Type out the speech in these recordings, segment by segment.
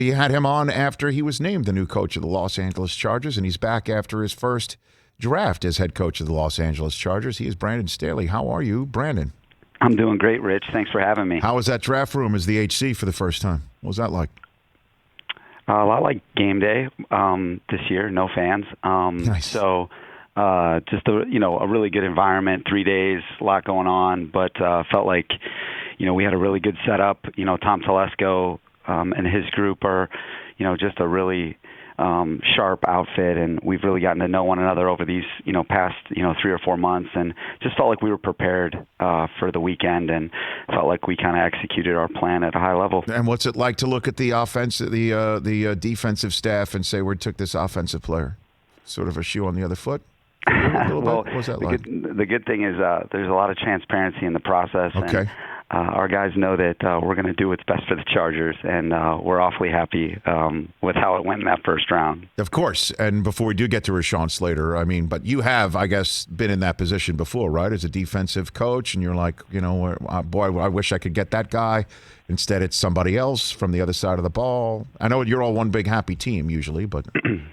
You had him on after he was named the new coach of the Los Angeles Chargers, and he's back after his first draft as head coach of the Los Angeles Chargers. He is Brandon Staley. How are you, Brandon? I'm doing great, Rich. Thanks for having me. How was that draft room as the HC for the first time? What was that like? A lot like game day this year. No fans. Nice. So just a really good environment. 3 days, a lot going on, but felt like we had a really good setup. Tom Telesco and his group are just a really sharp outfit, and we've really gotten to know one another over these past 3 or 4 months, and just felt like we were prepared for the weekend, and felt like we kind of executed our plan at a high level. And what's it like to look at the the defensive staff and say, we took this offensive player? Sort of a shoe on the other foot? Well, what was that like? The good thing is there's a lot of transparency in the process. Okay. And, our guys know that we're going to do what's best for the Chargers, and we're awfully happy with how it went in that first round. Of course. And before we do get to Rashawn Slater, but you have, I guess, been in that position before, right? As a defensive coach, and you're like, boy, I wish I could get that guy. Instead, it's somebody else from the other side of the ball. I know you're all one big happy team usually, but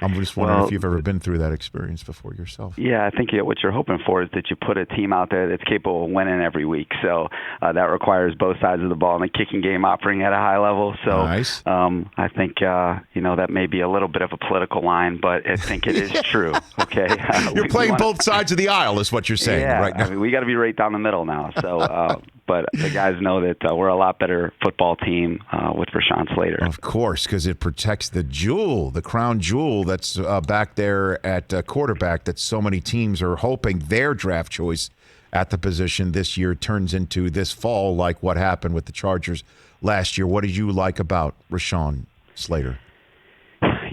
I'm just wondering if you've ever been through that experience before yourself. Yeah, I think what you're hoping for is that you put a team out there that's capable of winning every week. So that requires both sides of the ball and the kicking game operating at a high level. So nice. I think that may be a little bit of a political line, but I think it is true. Okay, you're playing both sides of the aisle, is what you're saying right now. We got to be right down the middle now. So. But the guys know that we're a lot better football team with Rashawn Slater. Of course, because it protects the crown jewel that's back there at quarterback that so many teams are hoping their draft choice at the position this year turns into this fall, like what happened with the Chargers last year. What did you like about Rashawn Slater?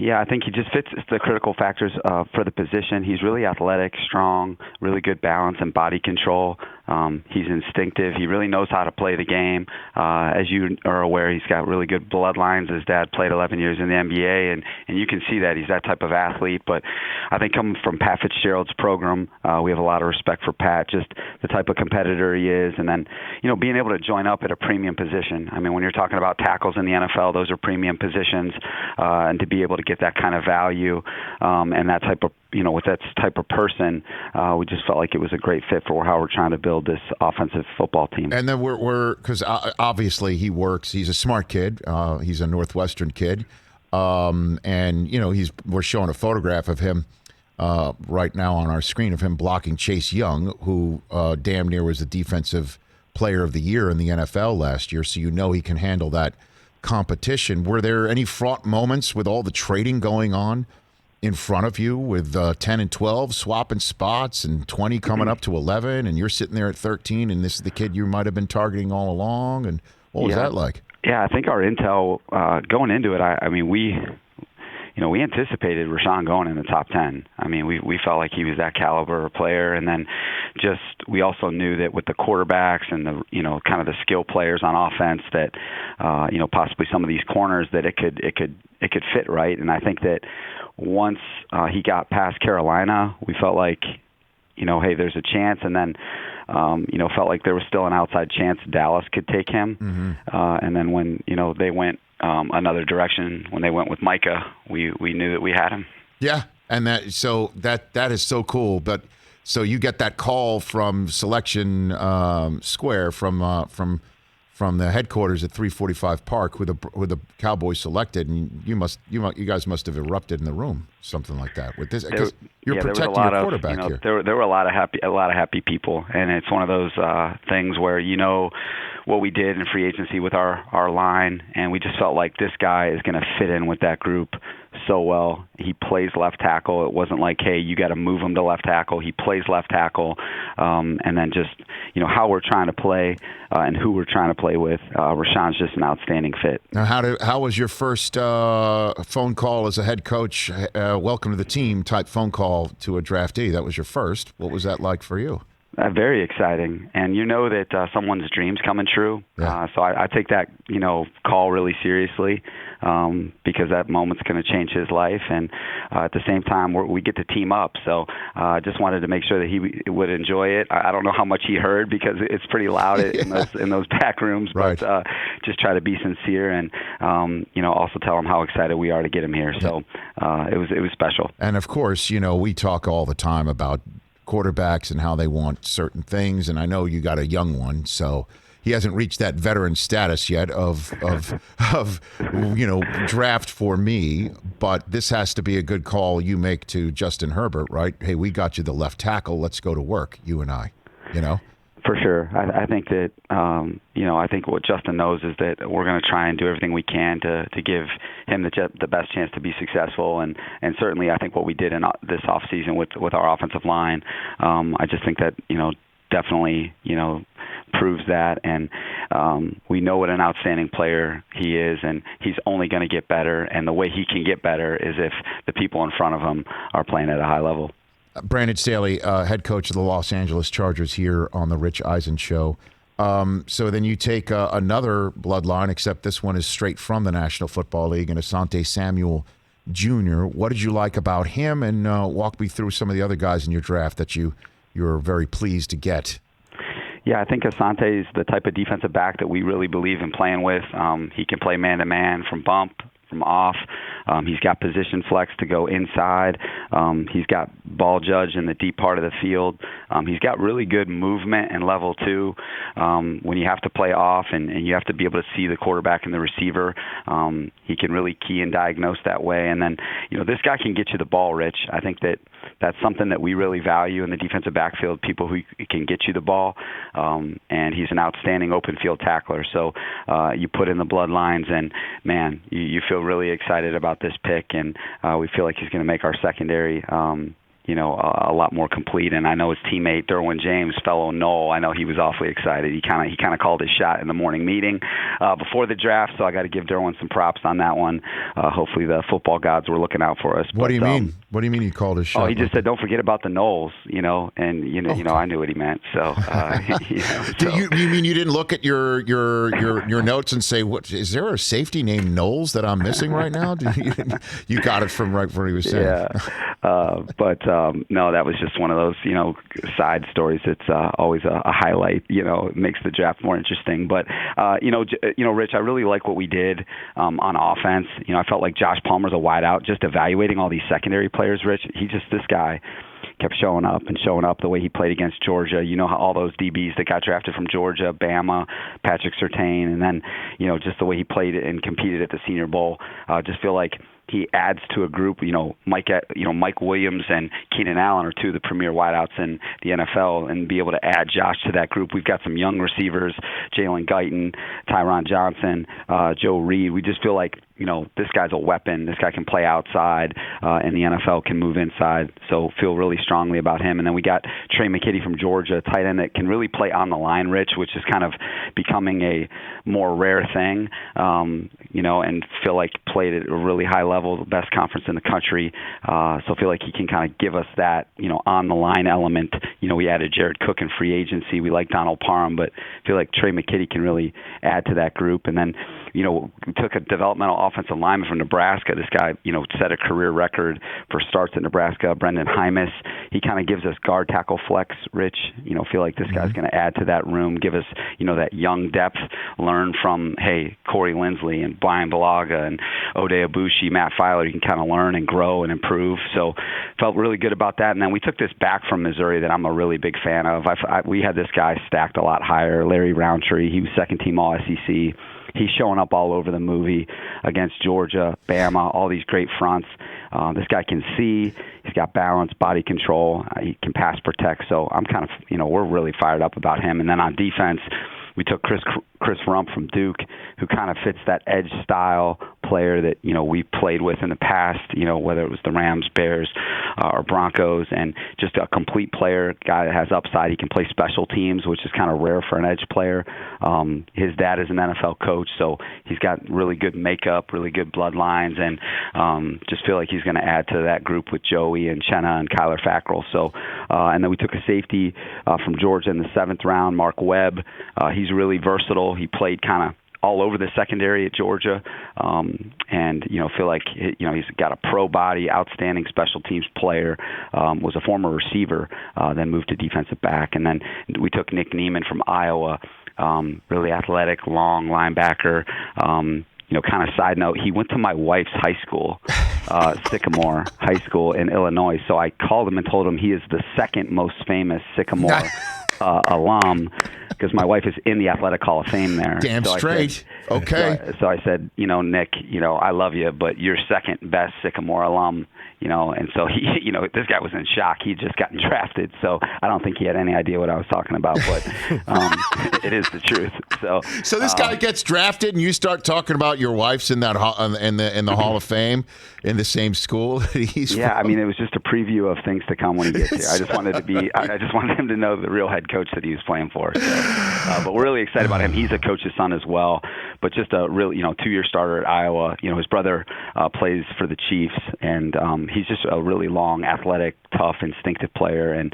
Yeah, I think he just fits the critical factors for the position. He's really athletic, strong, really good balance and body control. He's instinctive. He really knows how to play the game. As you are aware, he's got really good bloodlines. His dad played 11 years in the NBA, and you can see that he's that type of athlete. But I think coming from Pat Fitzgerald's program, we have a lot of respect for Pat, just the type of competitor he is. And then, being able to join up at a premium position. When you're talking about tackles in the NFL, those are premium positions. And to be able to get that kind of value and that type of, with that type of person, we just felt like it was a great fit for how we're trying to build this offensive football team. And then we're because obviously he works. He's a smart kid. He's a Northwestern kid, and we're showing a photograph of him right now on our screen of him blocking Chase Young, who damn near was the defensive player of the year in the NFL last year. So he can handle that competition. Were there any fraught moments with all the trading going on in front of you with 10 and 12 swapping spots and 20 coming up to 11, and you're sitting there at 13, and this is the kid you might have been targeting all along? And what was that like? Yeah, I think our intel going into it, we anticipated Rashawn going in the top 10. We felt like he was that caliber of player, and then we also knew that with the quarterbacks and the kind of the skill players on offense that possibly some of these corners that it could fit right. And I think that once he got past Carolina, we felt like hey, there's a chance, and then felt like there was still an outside chance Dallas could take him. Mm-hmm. And then when they went another direction, when they went with Micah, we knew that we had him. Yeah, and that is so cool. But so you get that call from Selection Square from the headquarters at 345 Park with the Cowboys selected, and you guys must have erupted in the room, something like that. With this, because you're protecting your quarterback here. There were a lot of happy people, and it's one of those things where what we did in free agency with our line, and we just felt like this guy is going to fit in with that group so well. He plays left tackle. It wasn't like, hey, you got to move him to left tackle. He plays left tackle, and then just how we're trying to play and who we're trying to play with. Rashawn's just an outstanding fit. Now, how was your first phone call as a head coach? Welcome to the team type phone call to a draftee. That was your first. What was that like for you? Very exciting, and you know that someone's dreams coming true. Yeah. So I take that call really seriously, because that moment's going to change his life, and at the same time we get to team up. So I just wanted to make sure that he would enjoy it. I don't know how much he heard because it's pretty loud in those back rooms, right. But just try to be sincere and also tell him how excited we are to get him here. So it was special. And of course, we talk all the time about quarterbacks and how they want certain things, and I know you got a young one, so he hasn't reached that veteran status yet of draft for me, but this has to be a good call you make to Justin Herbert, right? Hey, we got you the left tackle, let's go to work, you and I. For sure. I think that, I think what Justin knows is that we're going to try and do everything we can to give him the best chance to be successful. And certainly I think what we did in this offseason with our offensive line, I just think that, definitely, proves that. And we know what an outstanding player he is, and he's only going to get better. And the way he can get better is if the people in front of him are playing at a high level. Brandon Staley, head coach of the Los Angeles Chargers here on the Rich Eisen Show. So then you take another bloodline, except this one is straight from the National Football League, and Asante Samuel Jr. What did you like about him? And walk me through some of the other guys in your draft that you're very pleased to get. Yeah, I think Asante is the type of defensive back that we really believe in playing with. He can play man-to-man from bump, from off. He's got position flex to go inside. He's got ball judge in the deep part of the field. He's got really good movement and level too. When you have to play off and you have to be able to see the quarterback and the receiver, he can really key and diagnose that way. And then, this guy can get you the ball, Rich. I think that's something that we really value in the defensive backfield, people who can get you the ball. And he's an outstanding open field tackler. So you put in the bloodlines, and, man, you feel really excited about this pick, and we feel like he's going to make our secondary a lot more complete. And I know his teammate Derwin James, fellow Noel, I know he was awfully excited. He kind of called his shot in the morning meeting before the draft, so I got to give Derwin some props on that one. Hopefully the football gods were looking out for us. What do you mean? What do you mean he called his shot? Oh, he just said, "Don't forget about the Noels," and I knew what he meant. So, You mean you didn't look at your notes and say, "What is there a safety named Knowles that I'm missing right now?" You got it from right where he was saying. Yeah, but no, that was just one of those side stories. It's always a highlight. It makes the draft more interesting. But Rich, I really like what we did on offense. I felt like Josh Palmer's a wideout. Just evaluating all these secondary players, Rich. This guy kept showing up the way he played against Georgia. How all those DBs that got drafted from Georgia, Bama, Patrick Surtain, and then just the way he played and competed at the Senior Bowl. Just feel like he adds to a group. Mike Williams and Keenan Allen are two of the premier wideouts in the NFL, and be able to add Josh to that group. We've got some young receivers, Jalen Guyton, Tyron Johnson, Joe Reed. We just feel like this guy's a weapon. This guy can play outside, and the NFL can move inside. So feel really strongly about him. And then we got Trey McKitty from Georgia, a tight end that can really play on the line, Rich, which is kind of becoming a more rare thing. And feel like played at a really high level, the best conference in the country. So feel like he can kind of give us that, on the line element. We added Jared Cook in free agency. We like Donald Parham, but feel like Trey McKitty can really add to that group. And then, we took a developmental offensive lineman from Nebraska. This guy, set a career record for starts at Nebraska, Brendan Hymas. He kind of gives us guard tackle flex, Rich. Feel like this guy's going to add to that room, give us, that young depth, learn from, Corey Lindsley and Brian Balaga and Ode Abushi, Matt Filer. You can kind of learn and grow and improve. So felt really good about that. And then we took this back from Missouri that I'm a really big fan of. We had this guy stacked a lot higher, Larry Roundtree. He was second team All-SEC. He's showing up all over the movie against Georgia, Bama, all these great fronts. This guy can see. He's got balance, body control. He can pass protect. So I'm kind of, we're really fired up about him. And then on defense, we took Chris Rump from Duke, who kind of fits that edge style player that, we played with in the past, whether it was the Rams, Bears, or Broncos, and just a complete player, guy that has upside. He can play special teams, which is kind of rare for an edge player. His dad is an NFL coach, so he's got really good makeup, really good bloodlines, and just feel like he's going to add to that group with Joey and Chenna and Kyler Fackrell. So, and then we took a safety from Georgia in the 7th round, Mark Webb. He's really versatile. He played kind of all over the secondary at Georgia, and feel like he's got a pro body, outstanding special teams player. Was a former receiver, then moved to defensive back, and then we took Nick Neiman from Iowa. Really athletic, long linebacker. Kind of side note, he went to my wife's high school, Sycamore High School in Illinois. So I called him and told him he is the second most famous Sycamore alum, because my wife is in the Athletic Hall of Fame there. Damn straight. Okay. So I said, Nick, I love you, but you're second best Sycamore alum. And so he, this guy was in shock. He'd just gotten drafted, so I don't think he had any idea what I was talking about. But it is the truth. So this guy gets drafted, and you start talking about your wife's in that in the Hall of Fame in the same school. It was just a preview of things to come when he gets here. I just wanted him to know the real head coach that he was playing for. So, but we're really excited about him. He's a coach's son as well, but just a real 2-year starter at Iowa. His brother plays for the Chiefs, and he's just a really long, athletic, tough, instinctive player, and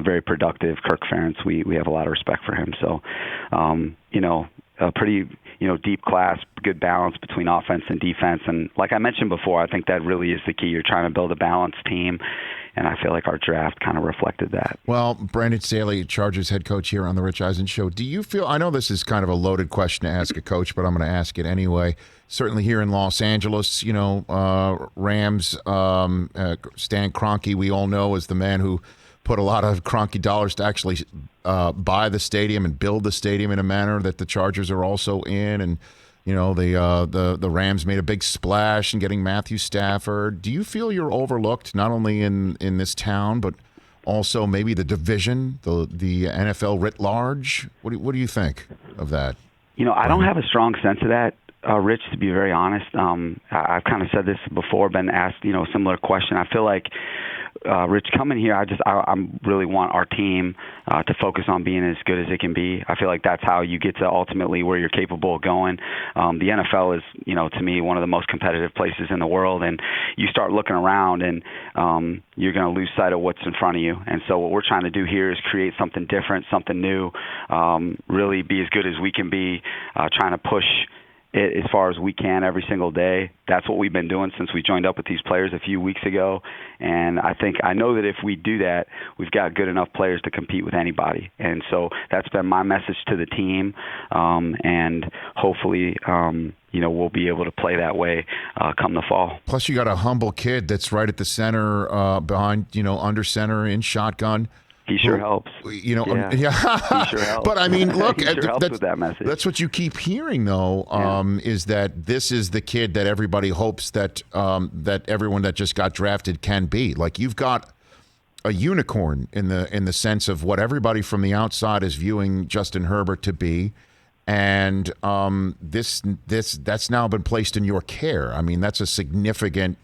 very productive. Kirk Ferentz, we have a lot of respect for him. So, a pretty deep class, good balance between offense and defense. And like I mentioned before, I think that really is the key. You're trying to build a balanced team, and I feel like our draft kind of reflected that. Well, Brandon Staley, Chargers head coach here on the Rich Eisen Show. Do you feel, I know this is kind of a loaded question to ask a coach, but I'm going to ask it anyway. Certainly here in Los Angeles, Rams, Stan Kroenke, we all know, is the man who put a lot of Kroenke dollars to actually buy the stadium and build the stadium in a manner that the Chargers are also in. And, the Rams made a big splash in getting Matthew Stafford. Do you feel you're overlooked, not only in this town, but also maybe the division, the NFL writ large? What do you think of that? I don't have a strong sense of that, Rich, to be very honest. I've kind of said this before, been asked, a similar question. I feel like, Rich, coming here, I really want our team to focus on being as good as it can be. I feel like that's how you get to ultimately where you're capable of going. The NFL is, to me, one of the most competitive places in the world, and you start looking around, and you're going to lose sight of what's in front of you. And so what we're trying to do here is create something different, something new, really be as good as we can be, trying to push it as far as we can every single day. That's what we've been doing since we joined up with these players a few weeks ago. And I know that if we do that, we've got good enough players to compete with anybody. And so that's been my message to the team. And hopefully, we'll be able to play that way come the fall. Plus, you got a humble kid that's right at the center, behind, under center in shotgun. He sure helps. He sure helps. But I mean, look, he sure helps with that message. That's what you keep hearing, though, is that this is the kid that everybody hopes that that everyone that just got drafted can be. Like, you've got a unicorn in the sense of what everybody from the outside is viewing Justin Herbert to be, and that's now been placed in your care. I mean, that's a significant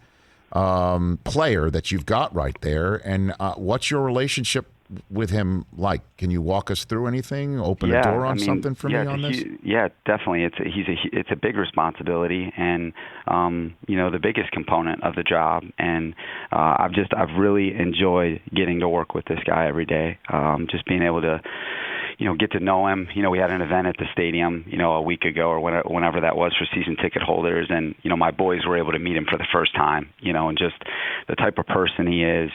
player that you've got right there. And what's your relationship with him like? Can you walk us through anything? Open a door on something for me on this? Yeah, definitely. It's a big responsibility, and the biggest component of the job. And I've really enjoyed getting to work with this guy every day. Just being able to get to know him. We had an event at the stadium, a week ago or whenever that was for season ticket holders. And, my boys were able to meet him for the first time, and just the type of person he is,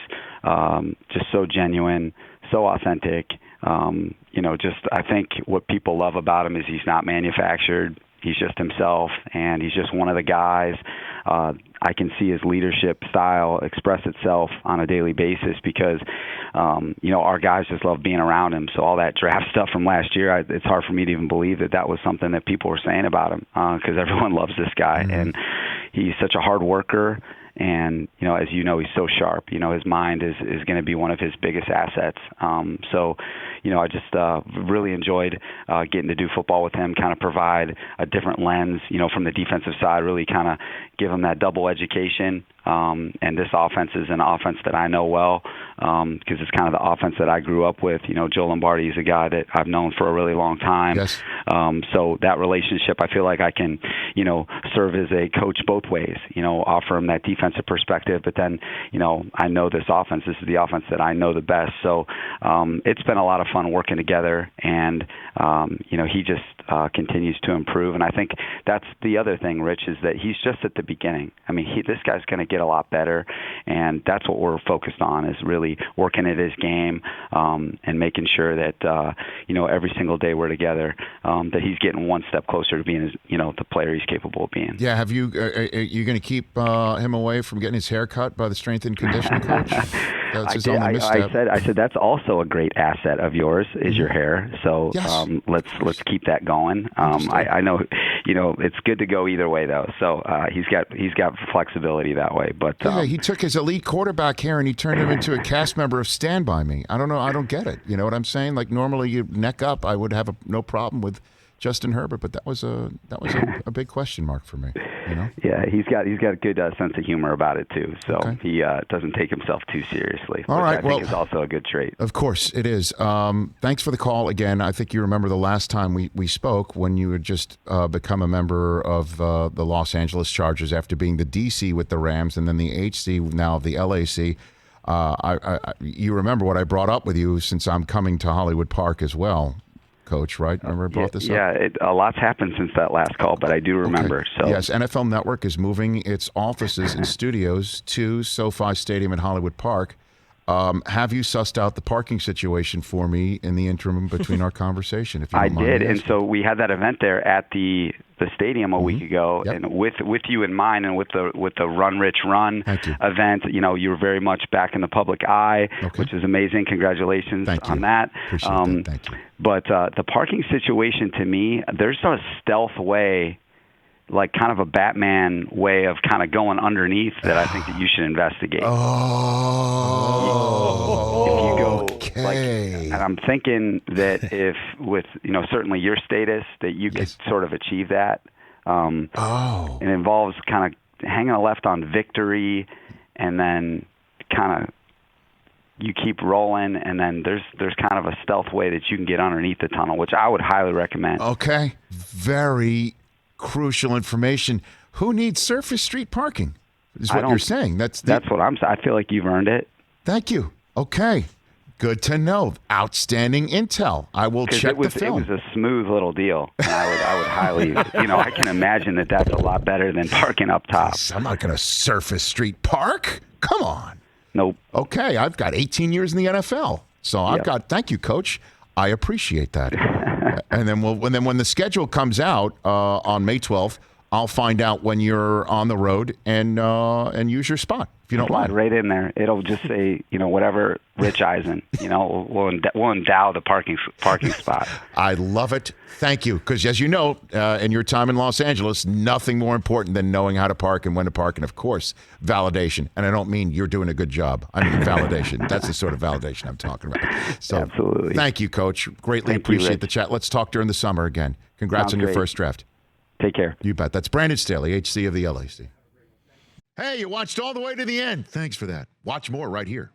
just so genuine, so authentic. I think what people love about him is he's not manufactured. He's just himself, and he's just one of the guys. I can see his leadership style express itself on a daily basis because, our guys just love being around him. So all that draft stuff from last year, it's hard for me to even believe that was something that people were saying about him because everyone loves this guy. Mm-hmm. And he's such a hard worker. And, as you know, he's so sharp. His mind is going to be one of his biggest assets. I just really enjoyed getting to do football with him, kind of provide a different lens, from the defensive side, really kind of give him that double education And this offense is an offense that I know well because it's kind of the offense that I grew up with. Joe Lombardi is a guy that I've known for a really long time. Yes. So that relationship, I feel like I can, serve as a coach both ways, offer him that defensive perspective. But then, I know this offense. This is the offense that I know the best. So it's been a lot of fun working together. And, he just continues to improve. And I think that's the other thing, Rich, is that he's just at the beginning. I mean, this guy's going to get a lot better. And that's what we're focused on, is really working at his game and making sure that, every single day we're together, that he's getting one step closer to being, the player he's capable of being. Yeah. Have you, are you going to keep him away from getting his hair cut by the strength and conditioning coach? That's his only misstep. I said that's also a great asset of yours is your hair. So Yes. Let's keep that going. I know, it's good to go either way though. So he's got flexibility that way. But yeah, he took his elite quarterback hair and he turned him into a cast member of Stand By Me. I don't know. I don't get it. You know what I'm saying? Like normally you neck up, I would have no problem with Justin Herbert, but that was a big question mark for me. Yeah, he's got a good sense of humor about it too. So he doesn't take himself too seriously. All right, I think is also a good trait. Of course it is. Thanks for the call again. I think you remember the last time we spoke when you had just become a member of the Los Angeles Chargers after being the DC with the Rams and then the HC now of the LAC. You remember what I brought up with you since I'm coming to Hollywood Park as well. Coach, right? Remember I brought this up? Yeah, a lot's happened since that last call, but I do remember. Okay. So yes, NFL Network is moving its offices and studios to SoFi Stadium in Hollywood Park. Have you sussed out the parking situation for me in the interim between our conversation? If you don't mind did, me and asking? so we had that event there at the stadium a week ago, Yep. and with you in mind, and with the Run Rich Run event, you were very much back in the public eye, which is amazing. Congratulations on that. Appreciate that. Thank you. But the parking situation, to me, there's a stealth way, like kind of a Batman way of kind of going underneath that I think that you should investigate. If you go, and I'm thinking that if with, certainly your status, that you could sort of achieve that. It involves kind of hanging a left on Victory and then kind of you keep rolling, and then there's kind of a stealth way that you can get underneath the tunnel, which I would highly recommend. Okay. Very crucial information. Who needs surface street parking? Is what you're saying. That's what I'm saying. I feel like you've earned it. Thank you. Okay. Good to know. Outstanding intel. I will check the film. It was a smooth little deal. And I would highly, I can imagine that that's a lot better than parking up top. I'm not going to surface street park. Come on. Nope. Okay. I've got 18 years in the NFL. So thank you, Coach. I appreciate that. And then when the schedule comes out on May 12th, I'll find out when you're on the road and use your spot. If you don't slide mind. right in there. It'll just say, whatever Rich Eisen. We'll endow the parking spot. I love it. Thank you. Because as you know, in your time in Los Angeles, nothing more important than knowing how to park and when to park, and of course, validation. And I don't mean you're doing a good job. I mean validation. That's the sort of validation I'm talking about. So, absolutely. Thank you, Coach. Greatly appreciate the chat. Let's talk during the summer again. Congrats on your first draft. Take care. You bet. That's Brandon Staley, HC of the LAC. Hey, you watched all the way to the end. Thanks for that. Watch more right here.